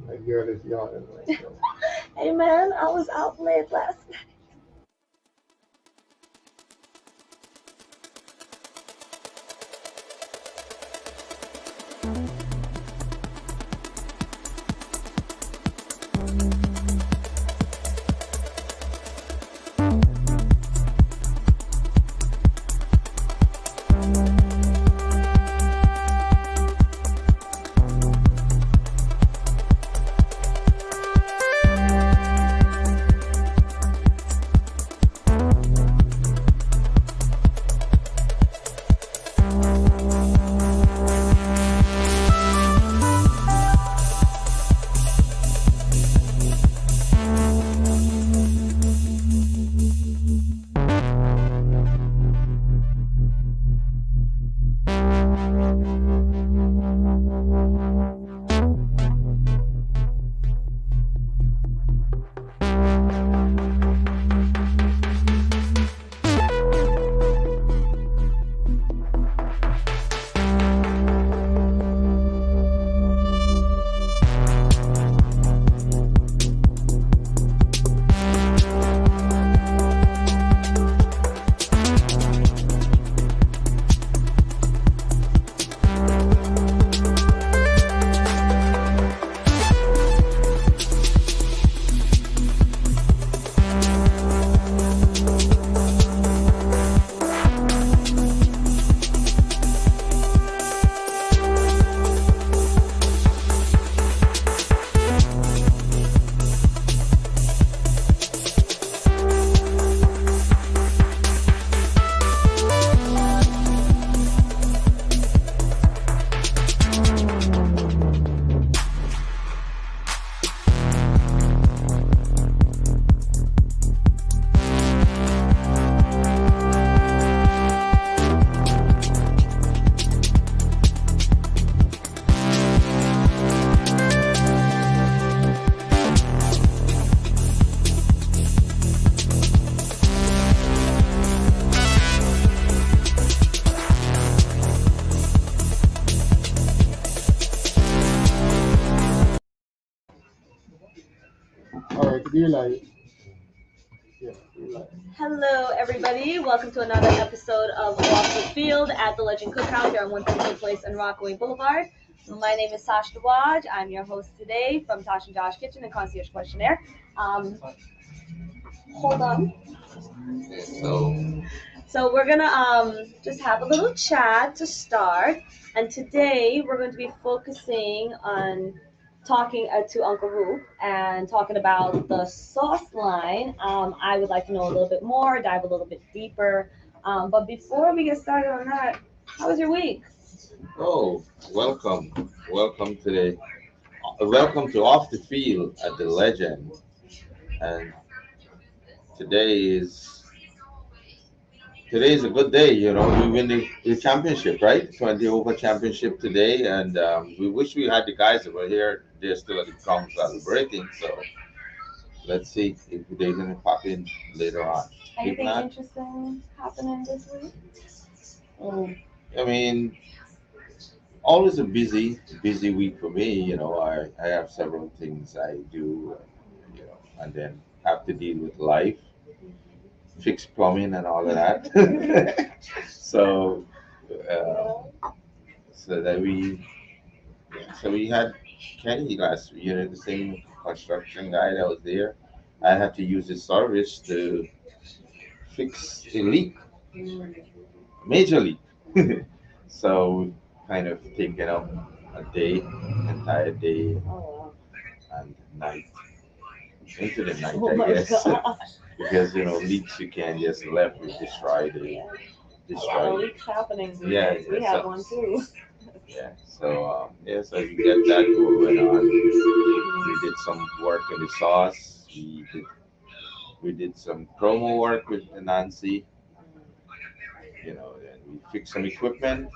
My girl is yawning right now. Hey man, I was out late last night. All right, do you like? Yeah, do you like? Hello, everybody. Welcome to another episode of Walk the Field at the Legend Cookout here on 132 Place and Rockaway Boulevard. My name is Tasha Dawaj. I'm your host today from Tosh and Josh Kitchen and Concierge Questionnaire. Um, hold on. So, So we're gonna just have a little chat to start, and today we're going to be focusing on talking to Uncle Rupe and talking about the sauce line. I would like to know a little bit more, dive a little bit deeper. But before we get started on that, how was your week? oh, welcome today. Welcome to Off the Field at the Legend. And today is today is a good day. You know, we win the championship, right? 20 over championship today, and we wish we had the guys that were here. They're still at the ground celebrating. So let's see if they're gonna pop in later on. If Anything not, interesting happening this week? um, I mean, always a busy week for me. You know, I have several things I do, you know, and then have to deal with life, fix plumbing and all of that. so uh, so that we had Kenny last year, the same construction guy that was there. I had to use his service to fix a leak, major leak. So kind of taken up a day, entire day Oh, and night into the night, oh I my guess, god. because you know leaks you can't just let me destroy the Yeah. A lot of destroy. leaks happening these Yeah, days. We yeah, have so one too. yeah, so yeah, so we get that going on. We did some work in the sauce. We did some promo work with Nancy, you know, and we fixed some equipment.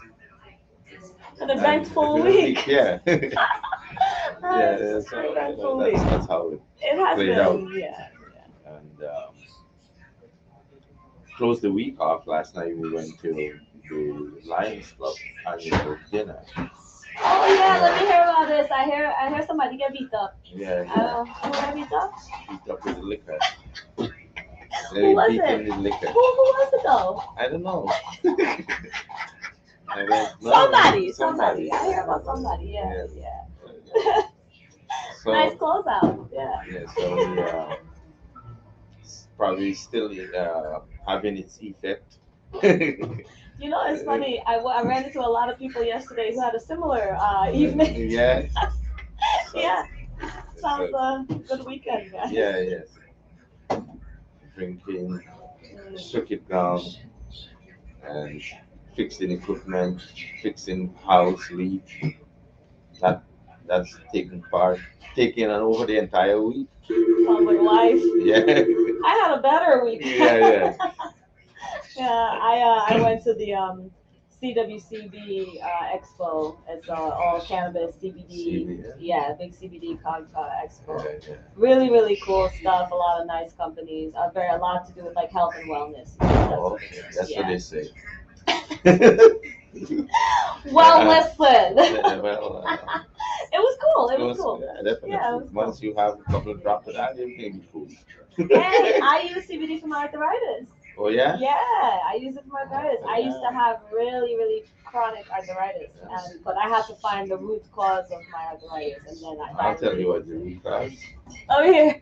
An And eventful week. yeah, yeah, That's yeah, an so you know eventful week. that's how it It has played out. been, yeah. And closed the week off last night. We went to the Lions Club annual dinner. Oh yeah, let me hear about this. I hear somebody get beat up. Yeah, yeah. Who got beat up? Beat up with the liquor. Who They was beat it? him with liquor. Who was it though? I don't know. I don't know. Somebody. I hear about somebody. Yeah, Yeah. yeah. Nice So closeout. Yeah. yeah, so we probably still having its effect. You know, it's funny. I ran into a lot of people yesterday who had a similar evening. Yeah. So, Yeah, sounds so a good weekend, guys. yeah, yes. Drinking, Mm. shook it down, and fixing equipment, fixing house leak. That that's taking over the entire week. Sounds like life. Yeah. I had a better weekend. Yeah, yeah. Yeah, I went to the CWCB Expo. It's all cannabis CBD. CB, yeah. Yeah, big CBD expo. Yeah, yeah. Really cool stuff. A lot of nice companies. Very a lot to do with like health and wellness. That's Oh, what it okay. is. That's what Yeah. they say. Well, Yeah. listen. Yeah, well, It was cool. It it was was, cool. yeah, definitely. Yeah, it was cool. Once you have a couple of drops of that, everything be cool. Hey, I use CBD for my arthritis. Oh yeah. Yeah, I use it for my arthritis. I used to Yeah. have really chronic arthritis, and but I had to find the root cause of my arthritis, and then I I'll tell finally. you what the root cause Oh here.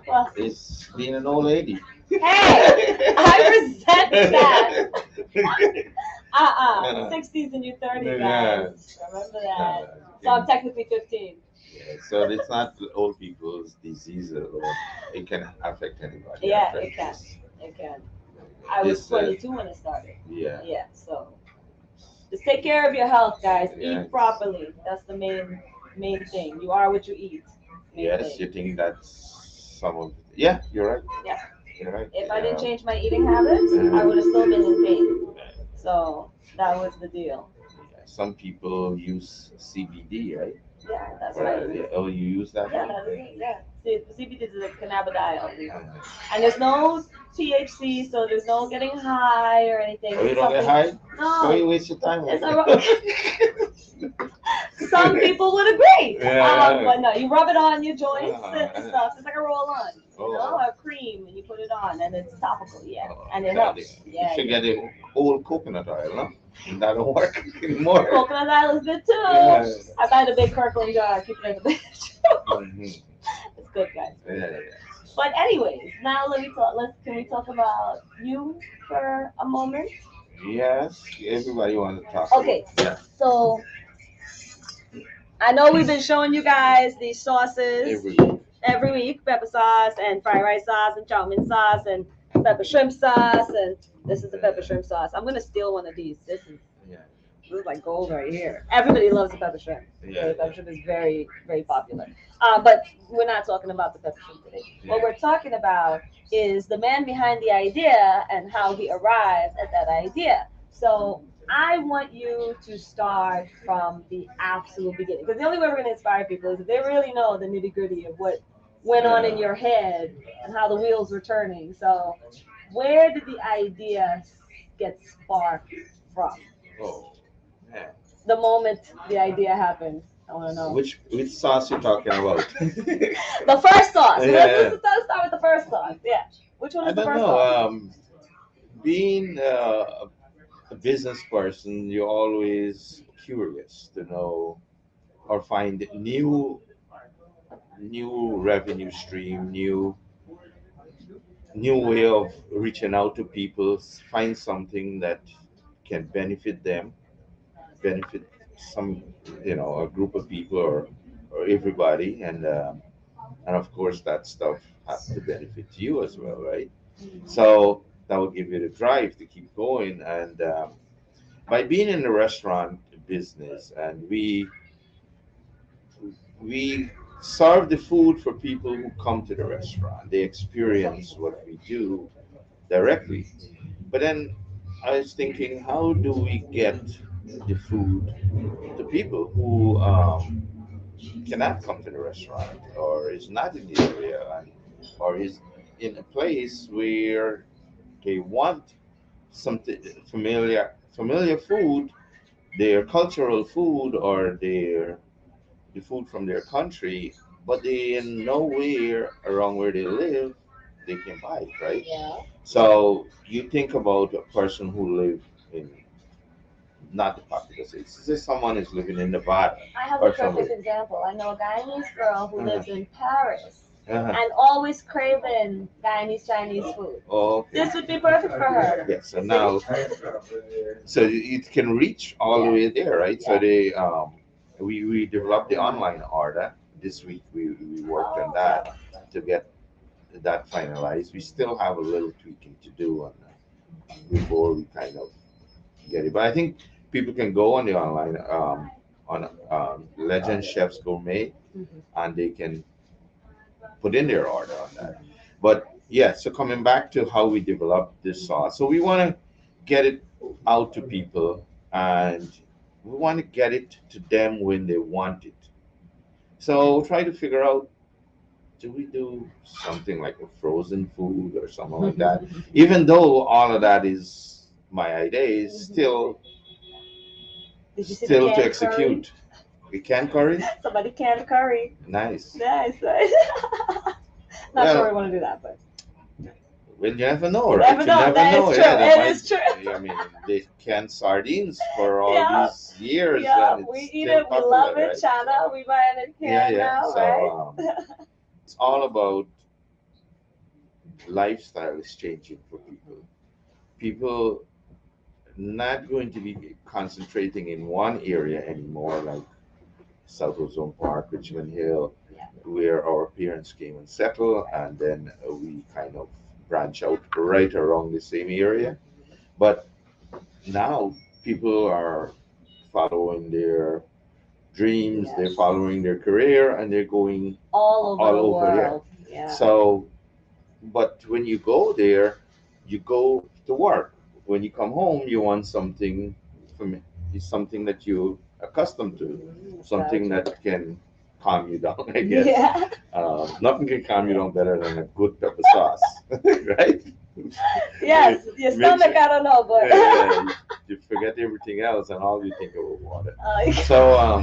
Well, is being an old lady. hey, I resent that. 60s and you 30 Yeah. guys. Remember that. So Uh, I'm technically 15. yeah, so it's not the old people's disease alone. It can affect anybody. Yeah, it can. It can. I was This, 22 when it started. yeah. Yeah, so just take care of your health, guys. Yeah. Eat properly. That's the main thing. You are what you eat. Main Yes, thing. you think that's some of. Yeah, you're right. Yeah. You're right. If I didn't change my eating habits, I would have still been in pain. So that was the deal. Some people use CBD, right? Yeah, that's right. Yeah. Oh, you use that Yeah, one? that is it. Yeah. See, CBD is a cannabidiol, Uh, and there's no THC, so there's no getting high or anything. Oh, you It's don't get high? Why you No, waste your time with it's it? some people would agree. Yeah. But no, you rub it on your joints and Ah. stuff. It's like a roll on, Oh. a cream, and you put it on, and it's topical, yeah, Oh, and it that helps. is- You Yeah, should yeah. get a whole coconut oil, no? That don't work anymore. Coconut oil is good too. Yeah. I buy the big Kirkland jar, keep it in the bedroom. Mhm. It's good, guys. Yeah, yeah. But anyways, now let me talk. Can we talk about you for a moment? Yes, everybody wants to talk. Okay, Yeah. so I know we've been showing you guys these sauces Every every week: pepper sauce and fried rice sauce and chow mein sauce and pepper shrimp sauce. And this is the pepper shrimp sauce. I'm gonna steal one of these. yeah. This is like gold right here. Everybody loves the pepper shrimp. Yeah. The pepper shrimp is very popular. But we're not talking about the pepper shrimp today. What we're talking about is the man behind the idea and how he arrived at that idea. So I want you to start from the absolute beginning, because the only way we're going to inspire people is if they really know the nitty gritty of what went on in your head and how the wheels were turning. So where did the idea get sparked from? Oh, man. The moment the idea happened, I want to know. Which sauce you talking about? The first sauce. Yeah. Let's start with the first sauce. Yeah. Which one I is the don't first know. sauce? Being a business person, you're always curious to know or find new revenue stream, new way of reaching out to people. Find something that can benefit them, benefit some, a group of people or everybody, and of course that stuff has to benefit you as well, right? So that will give you the drive to keep going. And by being in the restaurant business, and we serve the food for people who come to the restaurant. They experience what we do directly. But then I was thinking, how do we get the food to people who cannot come to the restaurant or is not in the area, or is in a place where they want something familiar food, their cultural food or the food from their country, but they in nowhere around where they live they can buy it, right? Yeah. So you think about a person who live in not the populous cities. This is someone who's living in Nevada I have a or perfect somewhere. example. I know a Guyanese girl who Uh-huh. lives in Paris Uh-huh. and always craving Guyanese Chinese food. Okay. This would be perfect for her. Yeah. So See? now, so it can reach all the Yeah. way there, right? So Yeah. we developed the online order this week. We worked on that to get that finalized. We still have a little tweaking to do on before we kind of get it. But I think people can go on the online on Legend Chefs Gourmet Mhm. and they can put in their order on that. But yeah, so coming back to how we develop this sauce, so we want to get it out to people and we want to get it to them when they want it. So try to figure out, do we do something like a frozen food or something like that? Even though all of that is my idea, is Did you see the still to canned curry? execute. We can curry. Somebody canned curry. Nice. Nice, right? Not sure we Well, want to do that, but well, you never know, you right? never You know. never That know. is true. Yeah, that It might. is true. I mean, they canned sardines for all Yeah. these years, Yeah, and we it's eat still it. We popular, love it. right? China, we buy it in Yeah, can yeah. now, right? So it's all about lifestyle is changing for people. People not going to be concentrating in one area anymore, like South Ozone Park, Richmond Hill, Yeah. where our parents came and settled, and then we kind of branch out right around the same area. But now people are following their dreams, Yes. they're following their career, and they're going All over all the over there. world. Yeah. So, but when you go there, you go to work. When you come home, you want something from something that you're accustomed to, something Nostalgia. that can calm you down, I guess. Yeah. Nothing can calm you down better than a good pepper sauce, right? Yes. Your Makes stomach, it, I don't know, but you forget everything else and all you think of water. uh, So,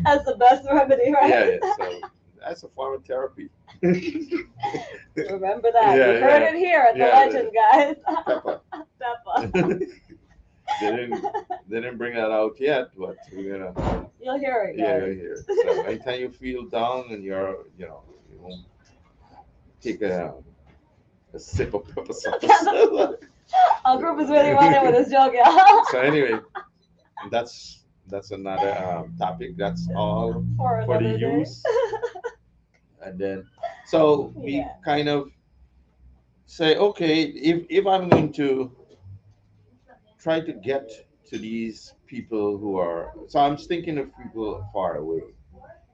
that's the best remedy, right? yeah, yeah. So that's a form of therapy. Remember that. Yeah, You heard yeah. it here at the Yeah, Legend, guys. Pepper. Peppa. they didn't they didn't bring that out yet, but we're gonna You'll hear it, yeah guys. here. So anytime you feel down and you won't take a sip of pepper sauce. Our group is really running with this joke, y'all. So anyway, that's another topic. That's all For for the another day. use, and then so we Yeah. kind of say, okay, if I'm going to try to get to these people who are, so I'm thinking of people far away,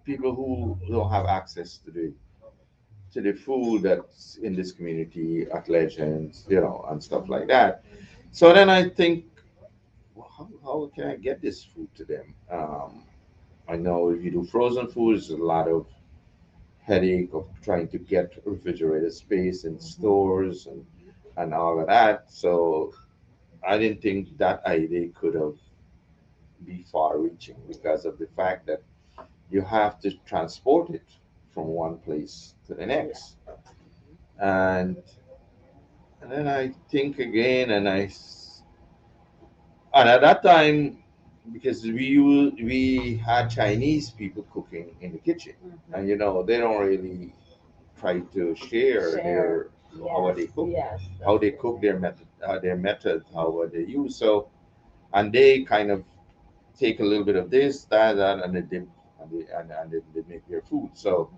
people who don't have access to the food that's in this community at Legends, and stuff like that. So then I think, well, how can I get this food to them? I know if you do frozen food, there's a lot of headache of trying to get refrigerated space in stores and all of that. So I didn't think that idea could have be far reaching because of the fact that you have to transport it from one place to the next. And and then I think again, and at that time, because we had Chinese people cooking in the kitchen, and they don't really try to share Share. how Yes. they cook, Yes. how they cook their method, how they use. So, and they kind of take a little bit of this, that, and they dip, and they make their food. So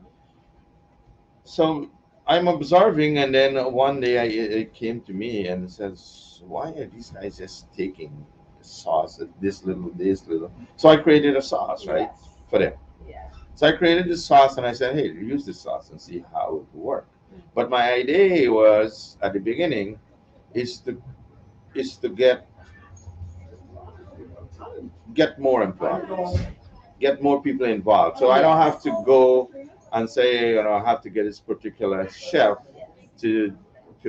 I'm observing, and then one day it came to me and it says, "Why are these guys just taking sauce, this little?" So I created a sauce, right, Yes. for them. Yes. So I created this sauce, and I said, "Hey, use this sauce and see how it will work." But my idea was at the beginning is to get more employees, get more people involved. So I don't have to go and say, I have to get this particular chef to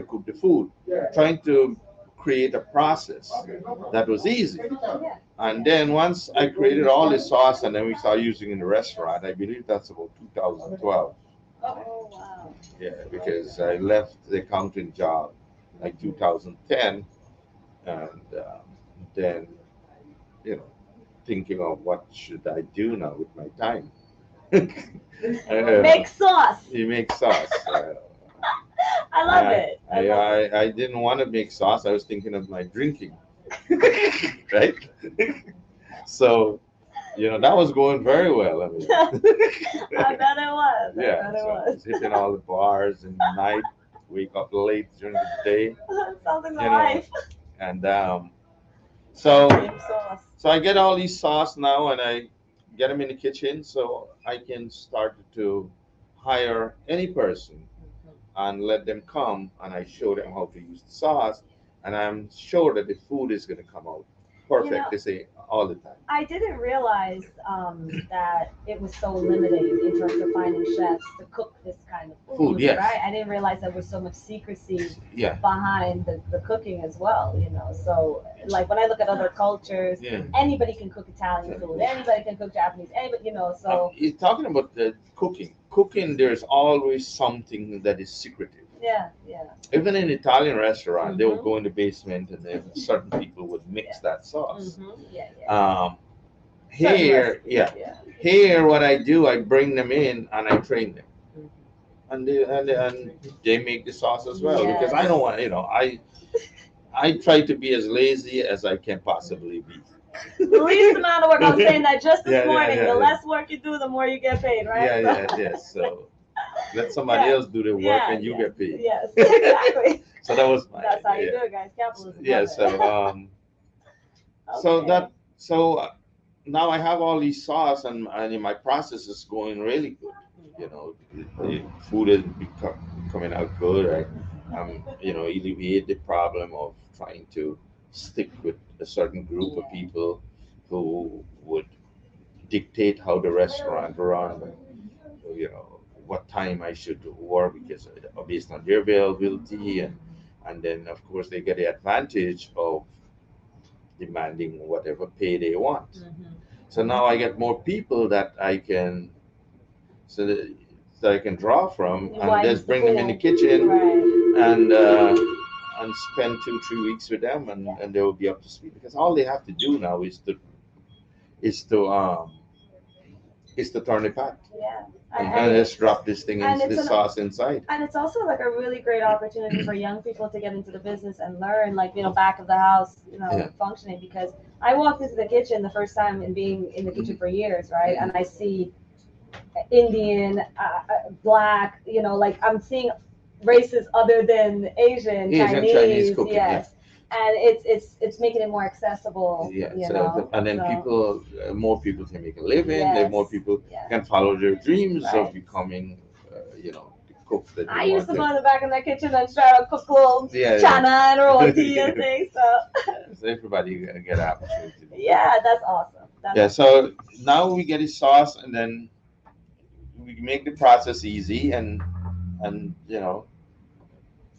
cook the food. Trying to create a process that was easy. Yeah. And then once I created all the sauce and then we started using it in the restaurant, I believe that's about 2012. Oh wow. Yeah, because I left the accounting job like 2010, and then you know thinking of what should I do now with my time. Make sauce. You make sauce. I love it. I love it. I didn't want to make sauce. I was thinking of my drinking, right? So, that was going very well. I mean, I bet it was. I yeah. bet it So I was. was hitting all the bars in the night, wake up late during the day, Sounds like my you know, life. and so Cream sauce. so I get all these sauce now, and I get them in the kitchen, so I can start to hire any person and let them come and I show them how to use the sauce, and I'm sure that the food is going to come out You know, perfect. They say all the time. I didn't realize that it was so limited in terms of finding chefs to cook this kind of Food, food, yes. right? I didn't realize there was so much secrecy Yeah, behind the cooking as well, So, like, when I look at other cultures, yeah. anybody can cook Italian food, anybody can cook Japanese, anybody, so, You're talking about the cooking. Cooking, there's always something that is secretive. yeah, yeah. Even in Italian restaurant, they would Mhm. go in the basement and then certain people would mix that sauce. Yeah, yeah. Certain Here, recipes, yeah, yeah. here what I do, I bring them in and I train them, Mhm. and they make the sauce as well because I Yes. don't want, I try to be as lazy as I can possibly be. The least amount of work, I was saying that just this Yeah, yeah, morning, yeah, the yeah. less work you do, the more you get paid, right? Yeah, So, yeah, yes. So let somebody yeah, else do the work yeah, and you yeah. get paid. Yes, exactly. So that was my That's how you idea. do it, guys. Capitalism. Yeah. Love it. So so Okay. that so now I have all these sauce and my process is going really good. The food is coming out good. Alleviate the problem of trying to stick with a certain group of people who would dictate how the restaurant run. What time I should work because based on their availability, and then of course they get the advantage of demanding whatever pay they want. Mhm. So now I get more people that I can so that I can draw from You and widens just the bring them in the pool. kitchen Right. and spend 2 3 weeks with them, and they will be up to speed because all they have to do now is to um is to turn the pot Yeah. and just drop this thing in And it's this an sauce inside. and it's also like a really great opportunity for young people to get into the business and learn, like, back of the house, Yeah. functioning. Because I walked into the kitchen the first time and being in the kitchen for years, right? And I see Indian, black, like I'm seeing races other than Asian, Asian Chinese Chinese, cooking, yes. And it's making it more accessible, yeah. And then people, more people can make a living. Then yes, more people yes. can follow their dreams of Right. becoming, the cook that I they used want to to. go in the back of the kitchen and try to cook little Yeah, yeah. chana and roti and things. So So everybody get an opportunity. yeah, that's awesome. Yeah. So now we get a sauce, and then we make the process easy, and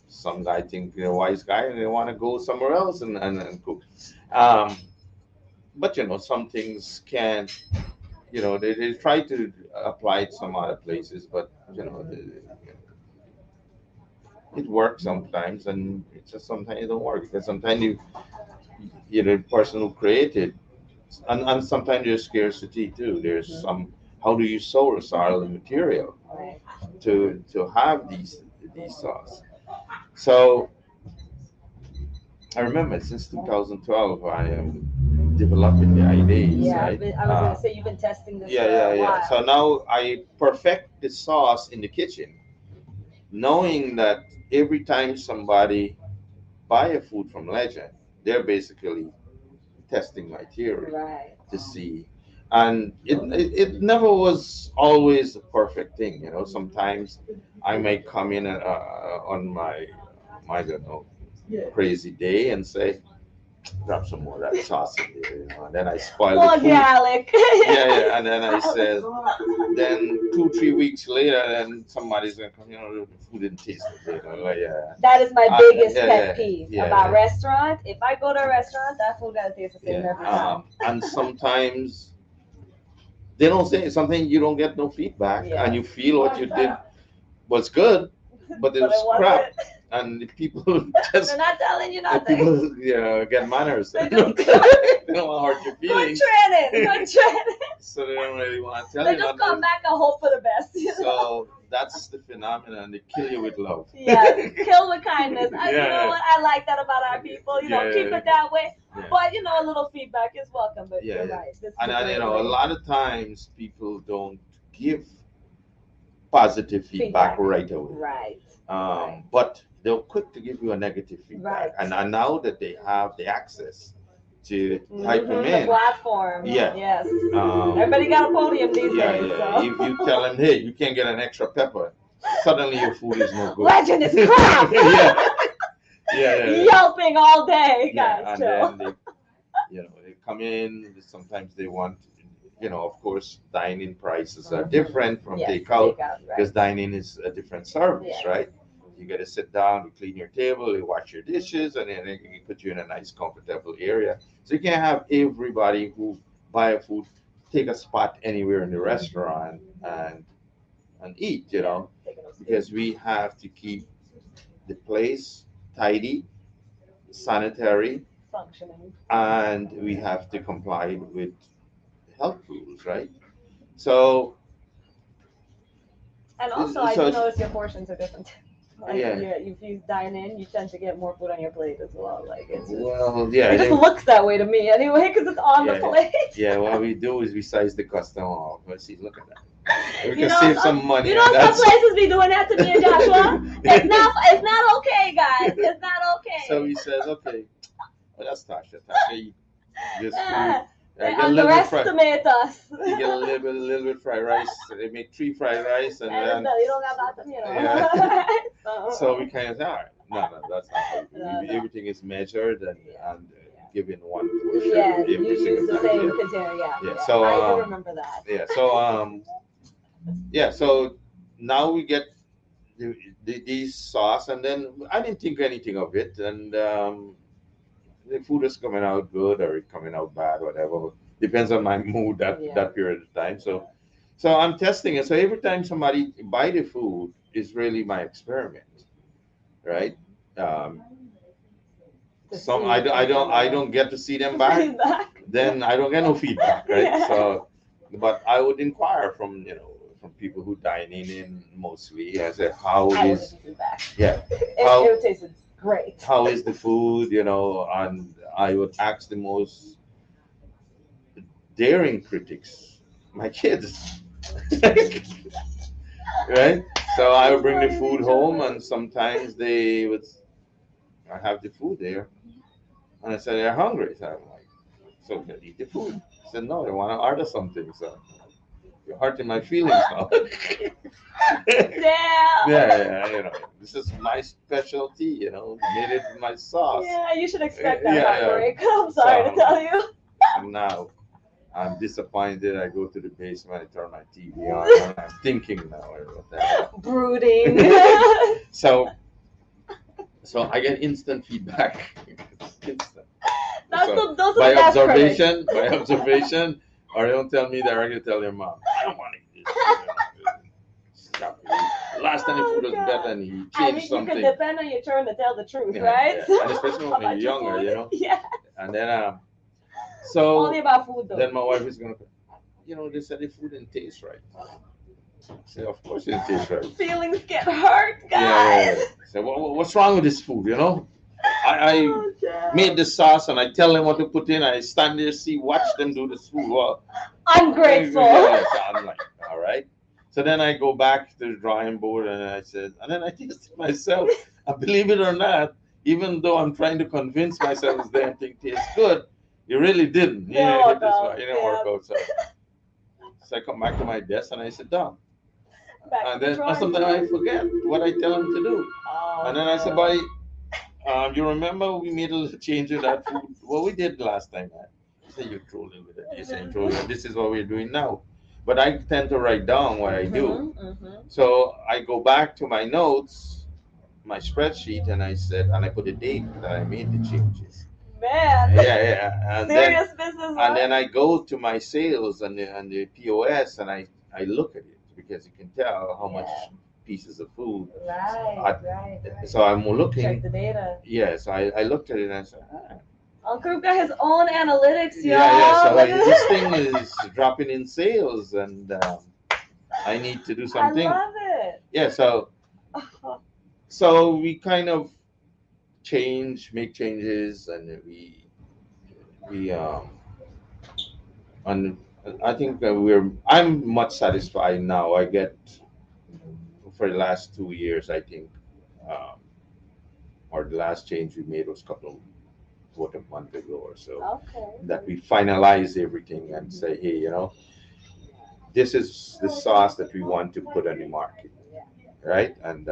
some guy think they're a wise guy and they want to go somewhere else and cook. Um, but some things can, they try to apply it some other places, but it works sometimes, and it just sometimes it don't work because sometimes the person who created, and sometimes there's scarcity too. There's some. How do you source all the material Right. to have these sauce? So I remember since 2012 I am developing the ideas, Yeah, right? I was gonna say you've been testing this Yeah, for yeah, a yeah. while. So now I perfect the sauce in the kitchen, knowing that every time somebody buy a food from Legend, they're basically testing my theory Right. to see. And it never was always a perfect thing. Sometimes I may come in on my I don't know, crazy day and say, drop some more of that sauce in there, you know, and then I spoil More the food. garlic. Yeah, and then I said, then 2 3 weeks later, then somebody's gonna come, you know, the food didn't taste good, you know, like, yeah, That is my biggest yeah, pet peeve about yeah, restaurant. If I go to a restaurant, that food gotta taste the same yeah. every time. And sometimes they don't say something, you don't get no feedback, and Yes. you feel what you did was good, but it But it was crap, wasn't. and the people just They're not telling you the nothing. people yeah, get manners. They They don't, just they don't want to hurt your good feelings, training, good training. so they don't really want to tell They you just nothing. come back and hope for the best. You know? So that's the phenomenon. They kill you with love. Yes, kill with kindness. You know Yeah, what? I like that about our people. You know, yeah, keep it that way. yeah. But you know, a little feedback is welcome. But Yeah, you're yeah. right. This is And, a and great you know, a way. lot of times people don't give positive feedback right away. Right. Right. But they're quick to give you a negative feedback. Right. And now that they have the access to type them The in, platform. Yeah. Yes. um, Everybody got a podium these yeah, days. yeah. So. If you tell them, hey, you can't get an extra pepper, suddenly your food is no good. Legend is crap. Yeah, yeah. Yelping all day, Yeah, guys. and Chill. then they come in. Sometimes they want, of course, dine-in prices are different from Yes, takeout right. because dine-in is a different service, Yeah. right? You got to sit down, you clean your table, you wash your dishes, and then they can put you in a nice, comfortable area. So you can't have everybody who buy a food take a spot anywhere in the restaurant and eat, because we have to keep the place tidy, sanitary, Functioning. and we have to comply with health rules, right? So, And also, I so do notice your portions are different. Like, Yeah. if you dine in, you tend to get more food on your plate as well. Like it's just, well, yeah, it just looks that way to me anyway, because it's on the Yeah. plate. yeah. What we do is we size the customer off. Let's see, look at that. We You can know, save some money. You know, and some that's- places be doing that to me and Joshua. It's not okay, guys. It's not okay. So he says, okay, well, that's Tasha. Tasha, you just They get a little bit fried. underestimate us. You get a little bit fried rice. They make 3 fried rice, and then You don't got that, you know. Yeah. So- so we kind of say, all right, no, that's not how we do. No. Everything is measured and given one portion Yes, you every use single the time. same Yeah. container, yeah. Yeah, so, I do remember that. Yeah. So now we get these sauce, and then I didn't think anything of it, and the food is coming out good or it coming out bad, whatever. Depends on my mood that period of time. So I'm testing it. So every time somebody buy the food is really my experiment, right? Some I don't get to see them back. Feedback. Then I don't get no feedback, right? Yeah. So, but I would inquire from people who dine in mostly. I say, how I would is give feedback. yeah, It tasted great. how is the food, and I would ask the most daring critics, my kids, right? So I would bring the food home, and sometimes I have the food there, and I said they're hungry. So I'm like, so they eat the food. I said no, they want to order something. So you're hurting my feelings now. Damn. Yeah, this is my specialty, made it with my sauce. Yeah, you should expect that Yeah. heartbreak. I'm sorry to tell you. And now I'm disappointed. I go to the basement, I turn my TV on, and I'm thinking now about that. Brooding. So I get instant feedback. Instant. Those are By the best critics. observation, or they don't tell me directly, tell their mom, I don't want to eat this. Stop it. Last time the food was better, and he I mean, changed you something. can depend on your turn to tell the truth, Yeah, right? yeah. And especially when About you're your younger, food. Yeah. And then so Only about food, though. then my wife is gonna, they said the food didn't taste right. I said, of course it didn't taste right. Feelings get hurt, guys. Yeah. So what's wrong with this food? I made the sauce and I tell them what to put in. I stand there, watch them do this food. Well, Ungrateful. yeah, so I'm like, all right. So then I go back to the drawing board and then I taste it myself. And believe it or not, even though I'm trying to convince myself this damn thing tastes good, it really didn't. It didn't work out. So I come back to my desk and I sit down. And then sometimes I forget what I tell them to do. And then I said, buddy, You remember we made a little change to that food? What we did last time, man. You say you're trolling with it. You say you're trolling. This is what we're doing now. But I tend to write down what I do. So I go back to my notes, my spreadsheet, and I said, and I put a date that I made the changes. Man, Yeah, yeah. serious business. And then I go to my sales and the POS, and I look at it because you can tell how much pieces of food. Right. So I'm Check looking. the data. Yes, I looked at it and I said, Uncle Rupe got his own analytics, y'all. yeah. So Look at this thing is dropping in sales, and I need to do something. I love it. Yeah. So we kind of make changes, and we and I think I'm much satisfied now. I get for the last 2 years, I think, um, or the last change we made was what, a month ago or so, Okay. that we finalize everything and say, hey, this is the sauce that we want to put on the market, right? And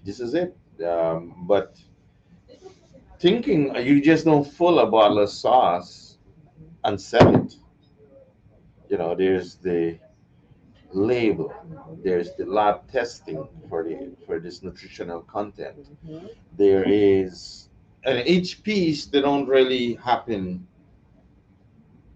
this is it. But thinking you just don't fill a bottle of sauce and sell it. There's the label, there's the lab testing for this nutritional content. There is, and each piece they don't really happen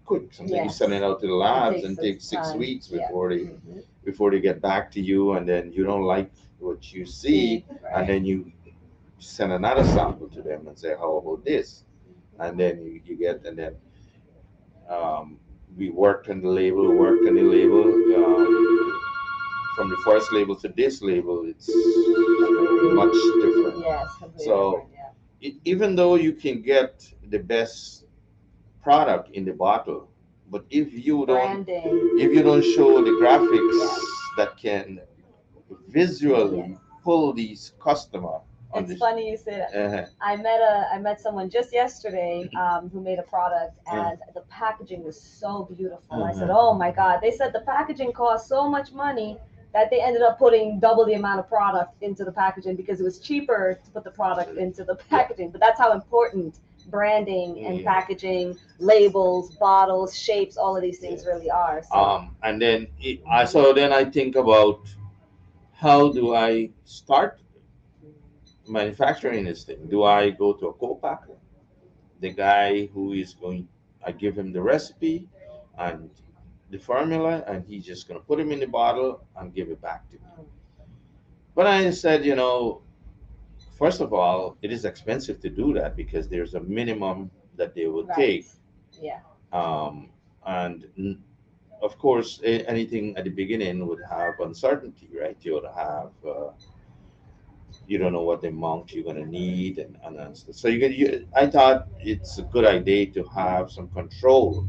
quick. Sometimes you send it out to the labs and take 6 weeks before they get back to you, and then you don't like what you see, and then you send another sample to them and say, how about this? And then you get, and then we worked on the label, from the first label to this label, it's much different. Yes. So even though you can get the best product in the bottle, but if you don't show the graphics that can visually pull these customer. It's funny you say that. I met someone just yesterday who made a product, and the packaging was so beautiful. I said, oh my God. They said the packaging cost so much money that they ended up putting double the amount of product into the packaging because it was cheaper to put the product into the packaging. But that's how important branding and packaging, labels, bottles, shapes, all of these things really are. So. And then I think about, how do I start manufacturing this thing? Do I go to a co-packer? The guy who is going, I give him the recipe and the formula, and he's just going to put them in the bottle and give it back to me. But I said, first of all, it is expensive to do that because there's a minimum that they will take. Yeah. And of course, anything at the beginning would have uncertainty, right? You would have, you don't know what amount you're going to need, and stuff. So I thought it's a good idea to have some control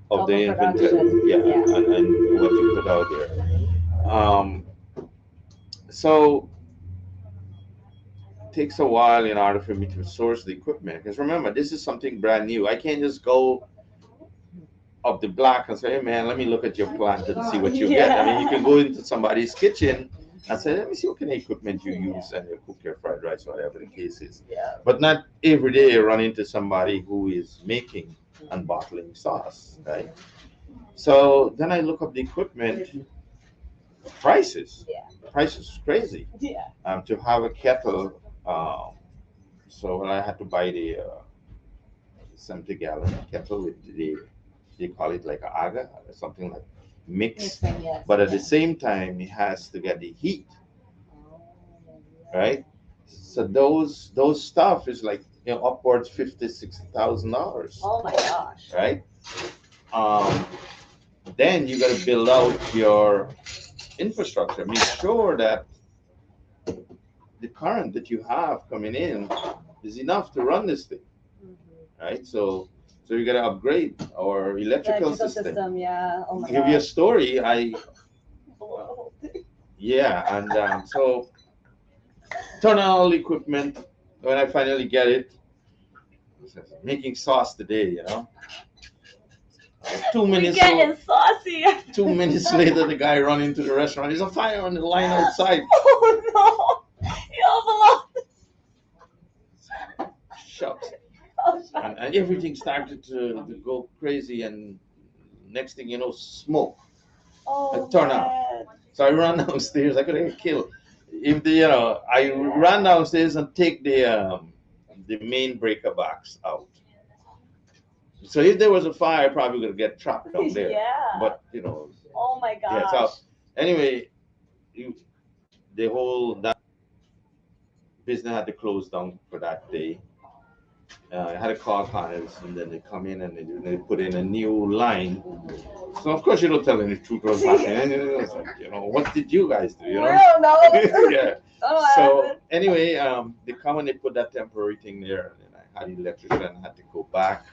of the inventory, and what you put out there. So it takes a while in order for me to source the equipment, because remember, this is something brand new. I can't just go up the block and say, hey man, let me look at your plant and see what you get. I mean, you can go into somebody's kitchen and say, let me see what kind of equipment you use, and you cook your fried rice, whatever the case is. But not every day you run into somebody who is making and bottling sauce, right? So then I look up the equipment prices. Prices is crazy. To have a kettle, so I had to buy the 70-gallon kettle with they call it like a aga or something like mix. But at the same time, it has to get the heat, right? So those stuff is like, upwards $50,000-$60,000. Oh my gosh! Right? Then you got to build out your infrastructure. Make sure that the current that you have coming in is enough to run this thing, right? So you got to upgrade our electrical system. Oh my Give God. you a story. So turn on all the equipment. When I finally get it, making sauce today, 2 minutes. Getting saucy. 2 minutes later, the guy run into the restaurant. There's a fire on the line outside. Oh no! You overlooked. shucks. Oh, And everything started to go crazy. And next thing you know, smoke. I oh turn out. man. So I run downstairs. I could get killed. If the I ran downstairs and take the main breaker box out. So if there was a fire, I probably would get trapped down there. Yeah. But Oh my yeah. gosh. So anyway, you, the whole that business had to close down for that day. I had to call Connors, and then they come in and they put in a new line. So of course you don't tell them the truth was happening. And it's like, what did you guys do? We don't know. Yeah. Don't know what So happened. anyway, they come and they put that temporary thing there, and then I had the electrician had to go back,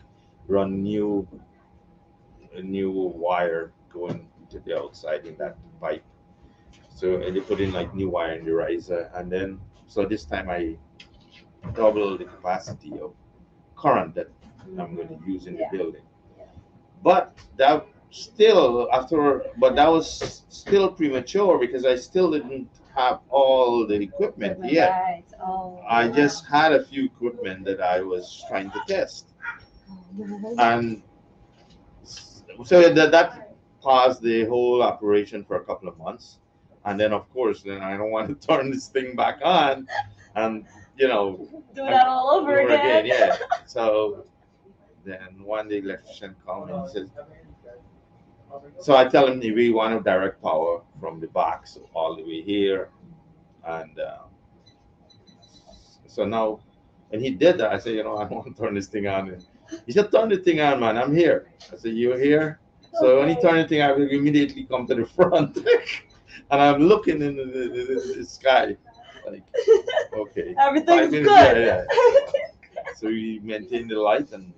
run a new wire going to the outside in that pipe. So and they put in like new wire in the riser, and then so this time I double the capacity of current that I'm going to use in the Yeah. building. But that still but that was still premature because I still didn't have all the equipment yet. Right. Oh. I just had a few equipment that I was trying to test, and so that paused the whole operation for a couple of months. And then of course then I don't want to turn this thing back on and Do that all over again. yeah. So then one day electrician called me and he says, so I tell him we want to direct power from the box all the way here. And so now, and he did that. I said, I don't want to turn this thing on. And he said, turn the thing on, man. I'm here. I said, you're here? So when he turned the thing, I will immediately come to the front. And I'm looking in the sky. Like, okay. Everything's 5 minutes, good. yeah. So we maintain the light and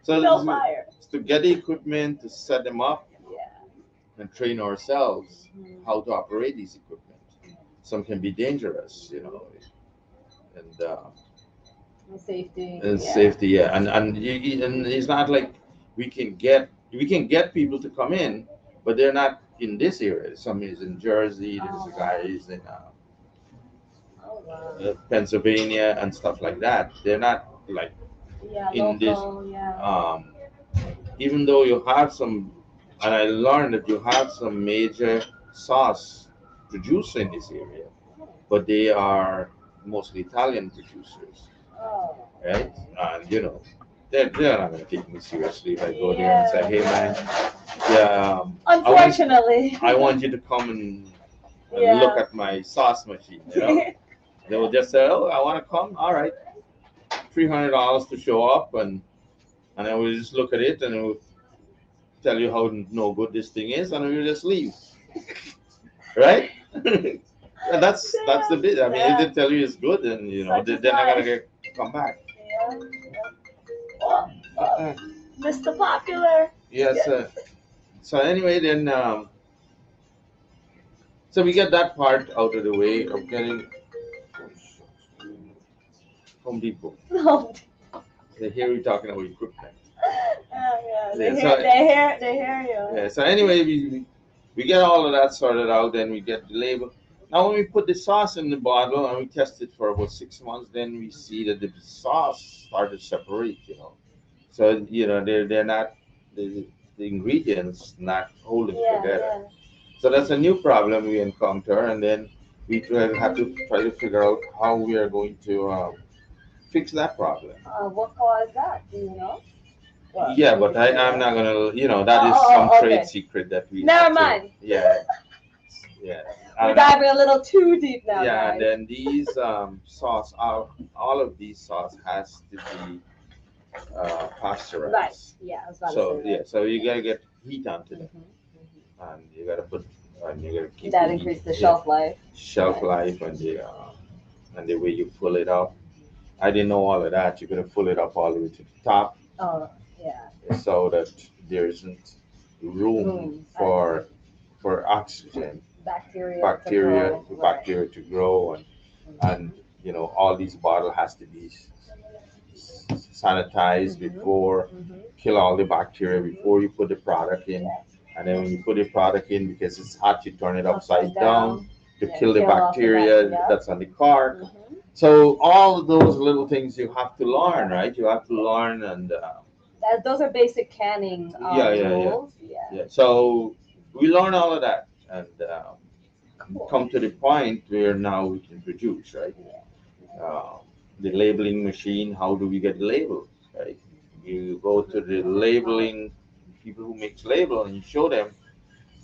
so No fire. to get the equipment, to set them up, Yeah. and train ourselves how to operate these equipment. Some can be dangerous, and Safety. safety, yeah. And it's not like we can get people to come in, but they're not in this area. Some is in Jersey. There's a guy is in Oh wow. Pennsylvania and stuff like that. They're not like Yeah. in Local. Yeah. even though you have some, and I learned that you have some major sauce producer in this area, but they are mostly Italian producers, Oh. right? And they're not going to take me seriously if I go there and say, hey man, yeah, Unfortunately. I want you to come and Yeah. look at my sauce machine, They will just say, oh, I want to come, all right, $300 to show up, and I will just look at it and I will tell you how no good this thing is, and we just leave, right? And that's the bit. I mean, if they tell you it's good, then they're not gonna come back. Yeah. Mr. Popular. Yes. So anyway, then so we get that part out of the way of getting Home Depot. No. They hear you talking about equipment. Yeah. They Yeah, hear you. Yeah. So anyway, we get all of that sorted out, then we get the label. Now, when we put the sauce in the bottle and we test it for about 6 months, then we see that the sauce started to separate. So they're not the ingredients not holding together. Yeah. So that's a new problem we encounter, and then we have to try to figure out how we are going to fix that problem. What caused that? Do you know? Well, Yeah, but I'm not gonna. That is Oh, some okay. trade secret that we. Never have to- mind. Yeah. Yeah. We're And- diving a little too deep now, yeah, and guys. then these sauce, all of these sauce has to be pasteurized. Right. Yeah, I was about So to say yeah, so you gotta get heat onto that. them, and you gotta keep That the heat. increased the Yeah. shelf life. Shelf Right. life and the way you pull it up. I didn't know all of that. You're gonna pull it up all the way to the top Oh, yeah. so that there isn't room Room. for oxygen, Bacteria. bacteria to grow. to grow, and all these bottle has to be sanitized before, kill all the bacteria before you put the product in. Yes. And then when you put the product in, because it's hot, you turn it upside down to Yeah, kill the kill off the bacteria bacteria. that's on the cart. So all of those little things you have to learn, right? You have to learn, and Those are basic canning yeah, yeah, yeah, rules. Yeah. yeah. So we learn all of that, and Cool. come to the point where now we can produce, right? Yeah. Uh, the labeling machine. How do we get labels, right? You go to the labeling people who makes label, and you show them,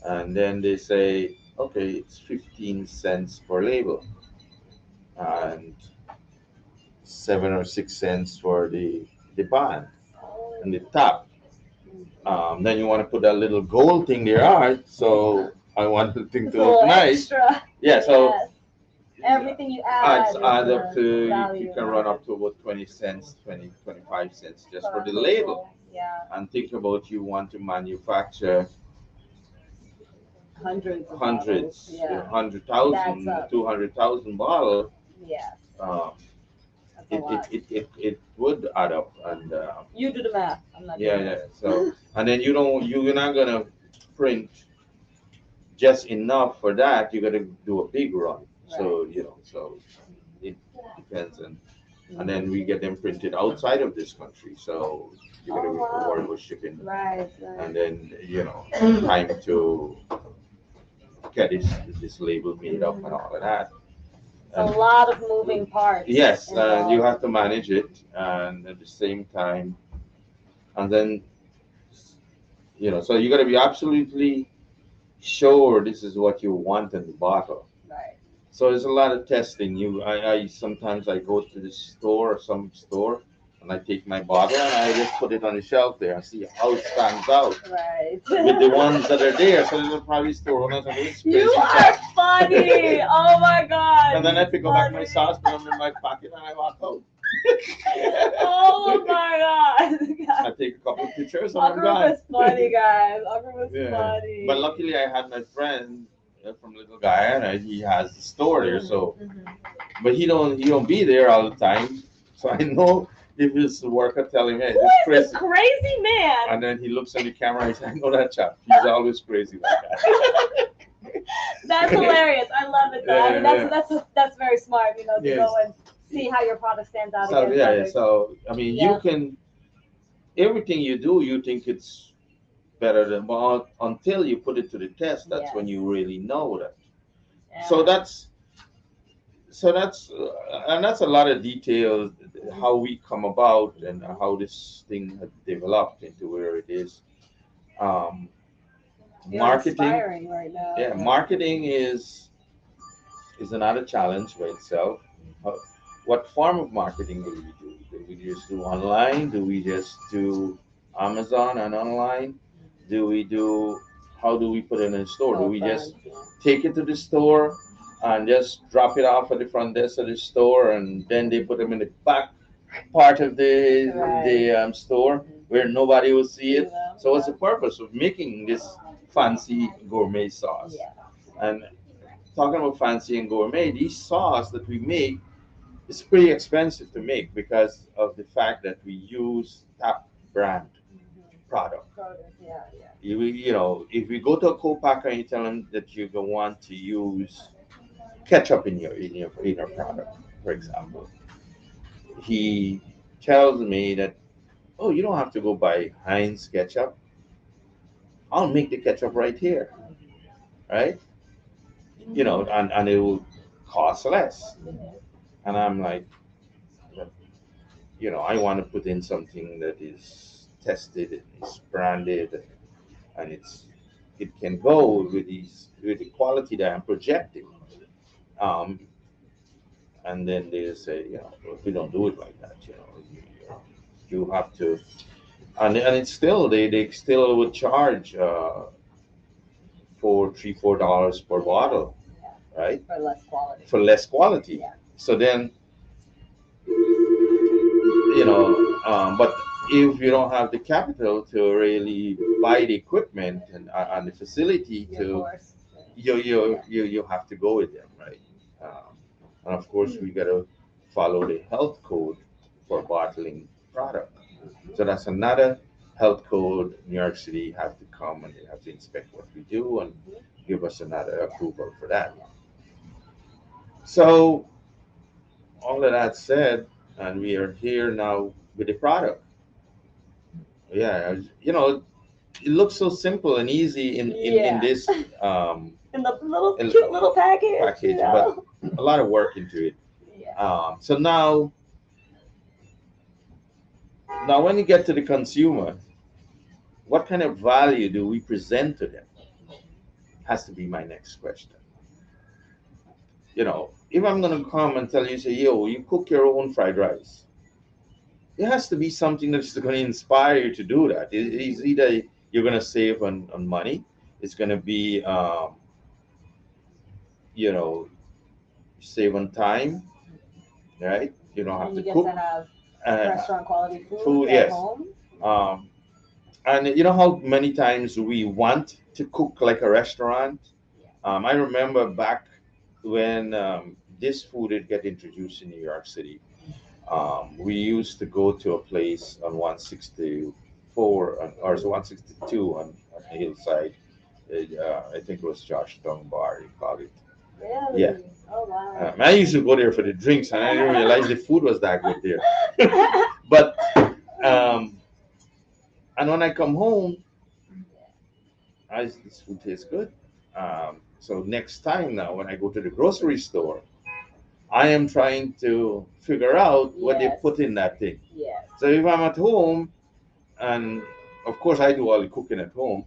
and then they say, okay, it's 15 cents per label, and 7 or 6 cents for the band and the top. Then you want to put that little gold thing there. All right, so I want the thing It's to a look little nice. extra. Yeah, so Yes. Everything you add adds is add up the to you value. can run up to about 20 cents, 20, 25 cents just for Per the label. label. Yeah. And think about you want to manufacture Hundreds of bottles. hundreds, Yeah. hundred That's thousand, up. 200,000 bottle. Yes. Um, That's a it, it, lot. it, it, it would add up, and You do the math. I'm not yeah, doing yeah. it. So and then you're not gonna print just enough for that. You're gonna do a big run. Right. So so it depends, and then we get them printed outside of this country. So you gotta Oh, wow. worry about shipping, Right. Right. and then time to get this label made up and all of that. It's a lot of moving parts. Yes, you involved. have to manage it, and at the same time, and then so you got to be absolutely sure this is what you want in the bottle. Right. So there's a lot of testing. I sometimes I go to the store, some store, and I take my bottle and I just put it on the shelf there and see how it stands out Right. with the ones that are there. So there's probably store owners and it's You crazy are stuff. funny. Oh my god. And then I pick up back my Funny. sauce, put them in my pocket, and I walk out. Oh my god. I take a couple of pictures and I'm Uncle gone. Rufus funny, guys. Uncle Rufus Yeah. funny. But luckily, I had my friend from Little Guyana. He has the store there, so Mhm. but he don't be there all the time. So I know if his worker tell him, "Hey, Who this is crazy," this crazy man? and then he looks in the camera and he says, "I know that chap. He's always crazy like that." That's hilarious. I love it though. I mean, Yeah, that's very smart. To Yes. go and see how your product stands out So against yeah, others. so I mean, Yeah. you can everything you do, you think it's better than, but until you put it to the test, that's when Yes. you really know that. Yeah. So that's and that's a lot of details how we come about and how this thing had developed into where it is. Um, You're marketing, inspiring right now. yeah, marketing is another challenge by itself. How, what form of marketing do we do? Do we just do online? Do we just do Amazon and online? Do we do how do we put it in the store? Do we just take it to the store and just drop it off at the front desk of the store, and then they put them in the back part of the Right. store where nobody will see it? Yeah. So what's the purpose of making this fancy gourmet sauce? Yeah. And talking about fancy and gourmet, these sauce that we make is pretty expensive to make because of the fact that we use top brand product. Yeah. Yeah. If we go to a co-packer and you tell them that you don't want to use ketchup in your product, for example, he tells me that, oh, you don't have to go buy Heinz ketchup. I'll make the ketchup right here, right? And it will cost less. And I'm like, I want to put in something that is tested and is branded, and it can go with the quality that I'm projecting. Um, and then they say, we don't do it like that. You have to, and it's still they still would charge for $3, $4 per bottle, right? For less quality. For less quality. Yeah. So then but if you don't have the capital to really buy the equipment and the facility Of to course. you have to go with them, right? And of course we got to follow the health code for bottling product. So that's another health code. New York City have to come and they have to inspect what we do and give us another approval for that. So all of that said, and we are here now with the product. Yeah, it looks so simple and easy in Yeah. this In the little in- cute little package, you package, but know. a lot of work into it. Yeah. So now when you get to the consumer, what kind of value do we present to them? Has to be my next question. If I'm gonna come and tell you, say, yo, you cook your own fried rice, it has to be something that's going to inspire you to do that. It's either you're going to save on money, it's going to be, you know, save on time, right? You don't have And to you get to cook. have Uh, restaurant quality food Food, at yes. home. Um, and you know how many times we want to cook like a restaurant? I remember back when this food had get introduced in New York City. We used to go to a place on 164 or 162 on the hillside. I think it was Josh Bar, you called it. Yeah. Really? Oh wow. I used to go there for the drinks, and I didn't realize the food was that good there. But um, and when I come home, this food tastes good. So next time now, when I go to the grocery store, I am trying to figure out what they Yes. put in that thing. Yes. So if I'm at home, and of course I do all the cooking at home,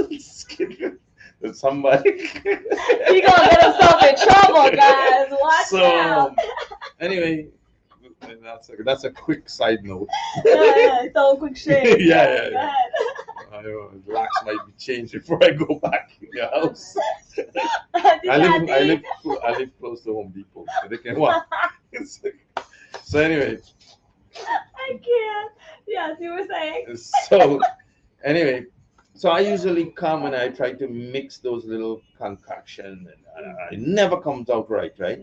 just kidding. That somebody. He gonna get himself in trouble, guys. Watch out. So anyway, that's a quick side note. Yeah, throw a quick shade. Yeah. Go ahead. I know locks might be changed before I go back in the house. Did I that live I thing? live I live close to Home Depot, so they can walk. So anyway, I can't. Yes, you were saying. so anyway, so I usually come and I try to mix those little concoction, and it never comes out right, right?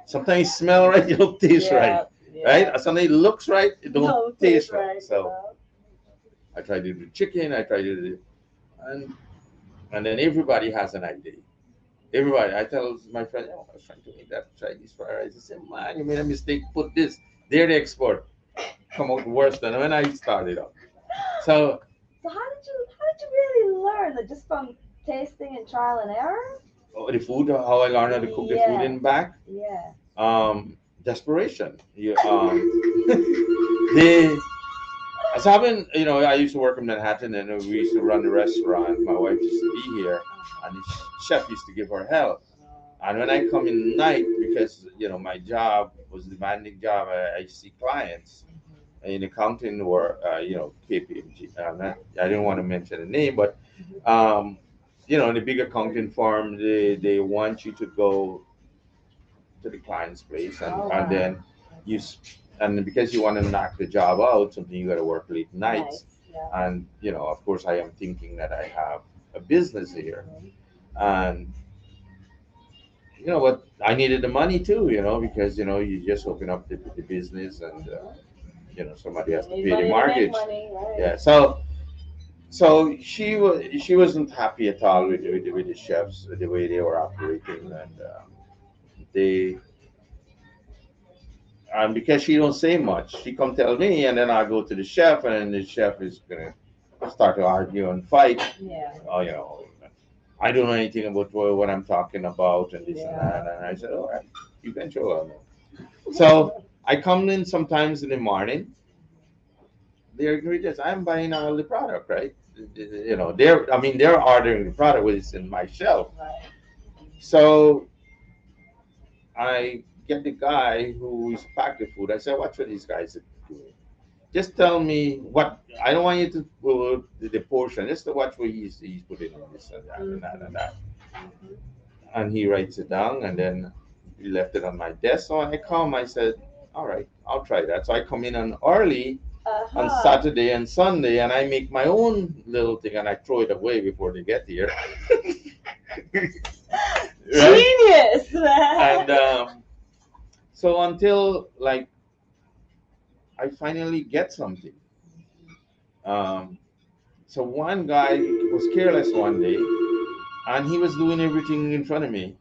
Sometimes it smell right, it don't taste right, right? Sometimes it looks right, it don't taste right. So I try to do chicken, I try to do, and then everybody has an idea. Everybody, I tell my friend, oh, I was trying to make that Chinese fried rice. I said, man, you made a mistake. Put this. They're the expert. Come out worse than when I started up. So So how did you really learn that, just from tasting and trial and error? the food, how I learned how to cook the food in back. Yeah. Desperation. They, as having, I used to work in Manhattan, and we used to run the restaurant. My wife used to be here, and the chef used to give her help. And when I come in night, because my job was a demanding job, I see clients in accounting or KPMG. I didn't want to mention the name, but in the big accounting firm, they want you to go to the client's place, and then you s- and because you want to knock the job out, something you got to work late nights, Yeah. and of course I am thinking that I have a business here, and but I needed the money too, because you just open up the business, and somebody has to Need pay the money to make mortgage. money, right? Yeah, so she wasn't happy at all with the chefs, the way they were operating, and they and because she don't say much, she come tell me, and then I go to the chef, and the chef is gonna start to argue and fight. Yeah. Oh, I don't know anything about what I'm talking about, and this and Yeah. that. And I said, all right, eventually I'll know. So I come in sometimes in the morning. They agree that I'm buying all the product, right? They're ordering the product, which is in my shelf. Right. So I get the guy who is pack the food. I said, "What are these guys doing? Just tell me what. I don't want you to put the portion. Just to watch what he's putting in this and that and that and that." And he writes it down, and then he left it on my desk. So I come. I said, "All right, I'll try that." So I come in on early on Saturday and Sunday, and I make my own little thing, and I throw it away before they get here. Right? Genius, man. And so until like I finally get something. Um, so one guy was careless one day, and he was doing everything in front of me.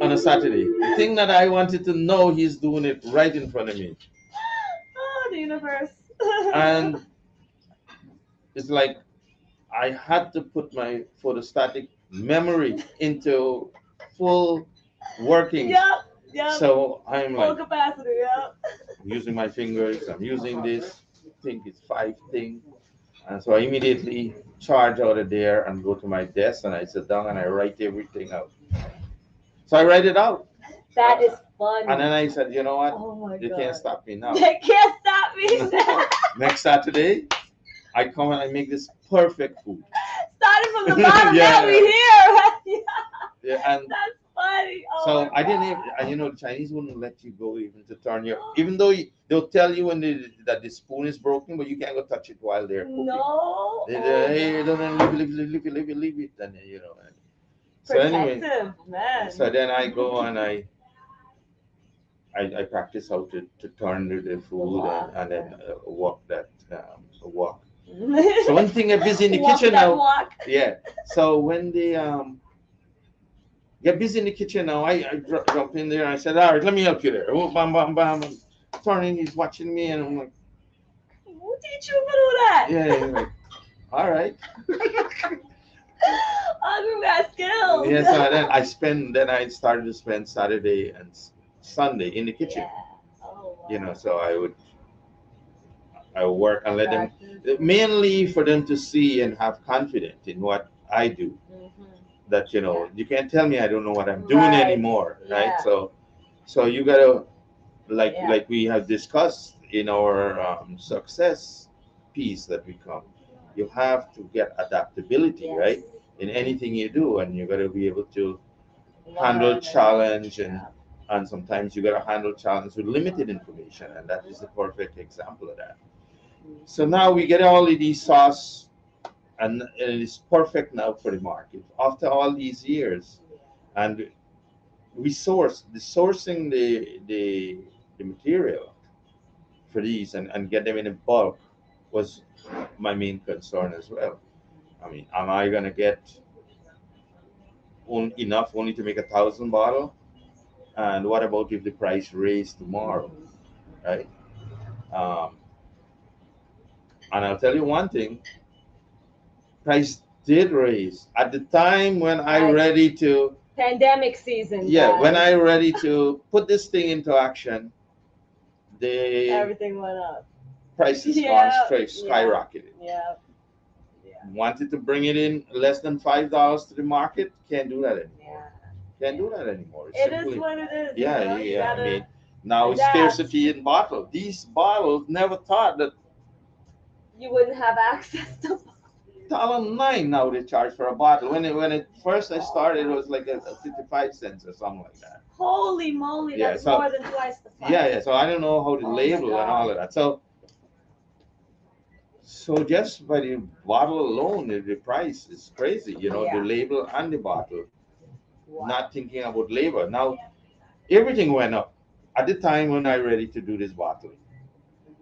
on a Saturday. The thing that I wanted to know, he's doing it right in front of me. Oh, the universe. And it's like I had to put my photostatic memory into full working. Yep, yep. So I'm Full like capacity, yep. using my fingers, I'm using this, think it's five thing. And so I immediately charge out of there and go to my desk and I sit down and I write everything out. So I write it out. That is fun. And then I said, you know what? Oh my You god. can't stop me now. They can't stop me. Next Saturday, I come and I make this perfect food. Starting from the bottom, Yeah, now we here. Yeah, and That's funny. Oh so my I didn't God. even, and you know, the Chinese wouldn't let you go even to turn your, even though they'll tell you when that the spoon is broken, but you can't go touch it while they're cooking. No. They, Oh, hey, don't leave it, and you know. So anyway, protective, man. so then I go and I practice how to turn the food and then walk that walk. So one thing I'm busy in the Walk kitchen that now. walk. Yeah. So when they get busy in the kitchen now, I jump in there and I said, all right, let me help you there. Oh, bam, bam, bam. I'm turning, he's watching me, and I'm like, Who teach you to do that? yeah, he's like, all right. Uncle got skills. Yeah, so then I started to spend Saturday and Sunday in the kitchen. Yeah. Oh, wow. You know, so I work and let them, Practice. mainly for them to see and have confidence in what I do. Mhm. That, you know, you can't tell me I don't know what I'm doing Right. anymore, right? Yeah. So you gotta, Yeah. like we have discussed in our success piece that we come, you have to get adaptability, Yes. right, in anything you do, and you got to be able to handle Learn and- challenge, Yeah. and sometimes you got to handle challenge with limited information, and that is the perfect example of that. So now we get all of these sauce, and it's perfect now for the market after all these years. And we sourcing the material for these and get them in a bulk was my main concern as well. I mean, am I gonna get enough only to make 1,000 bottle? And what about if the price raised tomorrow, right? Um, and I'll tell you one thing: price did raise at the time when I Right. ready to. Pandemic season. Yeah, when guys. I ready to put this thing into action, the Everything went up. prices Yeah, gone straight yeah. skyrocketed. Yeah. Wanted to bring it in less than $5 to the market, can't do that anymore. Yeah. Can't do that anymore. It's It is simply, what it is. yeah, You know? You yeah. I gotta mean, now it's adapt. scarcity in bottle. These bottles never thought that You wouldn't have access to. $1.09 now they charge for a bottle. When it first I started, it was like a 55 cents or something like that. Holy moly, Yeah, that's so- more than twice the price. Yeah, yeah. So I don't know how to Oh my label and all God. of that. So just by the bottle alone, the price is crazy. You know, Yeah. the label and the bottle. Wow. Not thinking about labor. Now everything went up at the time when I ready to do this bottling.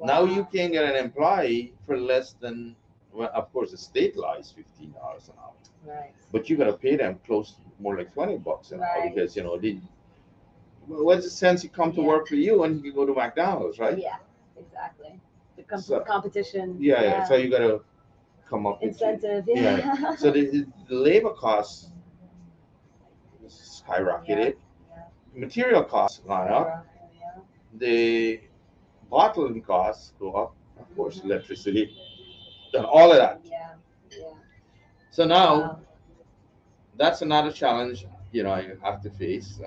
Now you can get an employee for less than, well, of course, the state law is $15 an hour, Right. but you gotta pay them close more like $20 an hour Right. because you know what's the sense he come to Yeah. work for you and he can go to McDonald's, right? Yeah, exactly. The So- competition. Yeah. So you gotta come up with Incentive. Yeah. Yeah. So the labor costs skyrocketed, material costs gone up, Yeah. the bottling costs go up, of course, electricity, and all of that. Yeah. Yeah. So now Wow. that's another challenge, you know, you have to face.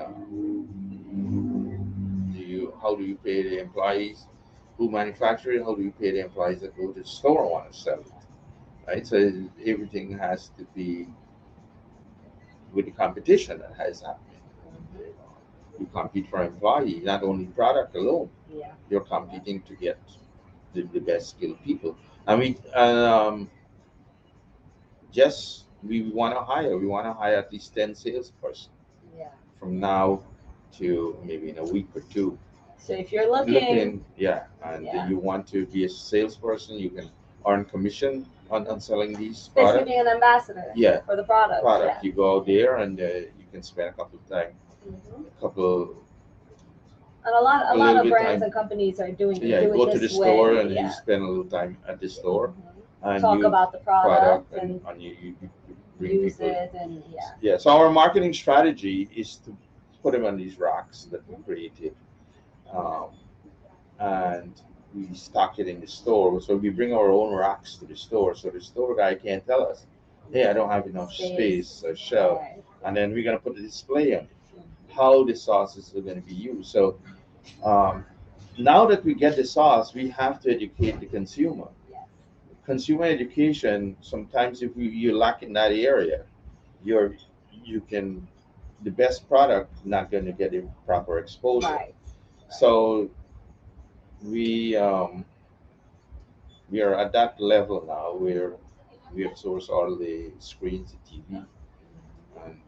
How do you pay the employees who manufacture it? How do you pay the employees that go to the store and want to sell it? Right. So everything has to be with the competition that has happened. You compete for employee, not only product alone. Yeah. You're competing to get the best skilled people. I mean, just we want to hire. We want to hire at least 10 salesperson Yeah. from now to maybe in a week or two. So if you're looking, Yeah, and Yeah. you want to be a salesperson, you can earn commission on selling these basically products. being an ambassador Yeah, for the product. You go out there and you can spend a couple of time Mhm. a couple, And a a lot little of bit brands time. and companies are doing Yeah, you do it go to the this store way. and you Yeah. spend a little time at the store Mhm. and Talk you about the product product and and you bring use people. it and yeah. Yeah, so our marketing strategy is to put them on these racks that we created, um, and we stock it in the store. So we bring our own racks to the store, so the store guy can't tell us, "Hey, I don't have enough space or shelf," Right. and then we're gonna put a display on it, how the sauces are gonna be used. So um, now that we get the sauce, we have to educate the consumer. Yes. Consumer education. Sometimes if you lack in that area, you're you can the best product not going to get a proper exposure. Right. So we um, we are at that level now where we outsource all the screens, the TV, and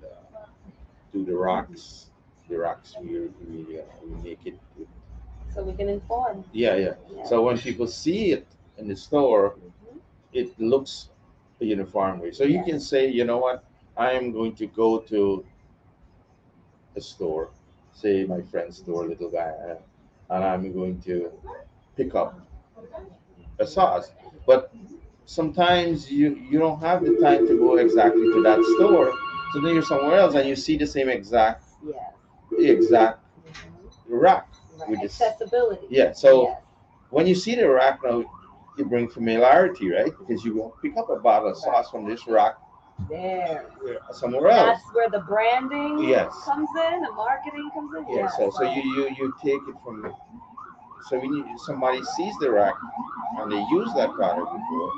do the rocks we make it. So we can inform. Yeah, yeah. Yeah. So when people see it in the store, Mhm. it looks uniformly. So you can Yes. say, you know what, I am going to go to a store, say my friend's store, little guy, and I'm going to pick up a sauce. But sometimes you don't have the time to go exactly to that store. So then you're somewhere else and you see the same Yes. exact Mhm. rack with Right. this. Accessibility. Yeah. So Yes. when you see the rack now, you bring familiarity, right? Because you will pick up a bottle of sauce from this rack There. somewhere else. That's where the branding Yes. comes in, the marketing comes in. Yeah. Yeah. So you take it from. So when somebody sees the rack and they use that product before,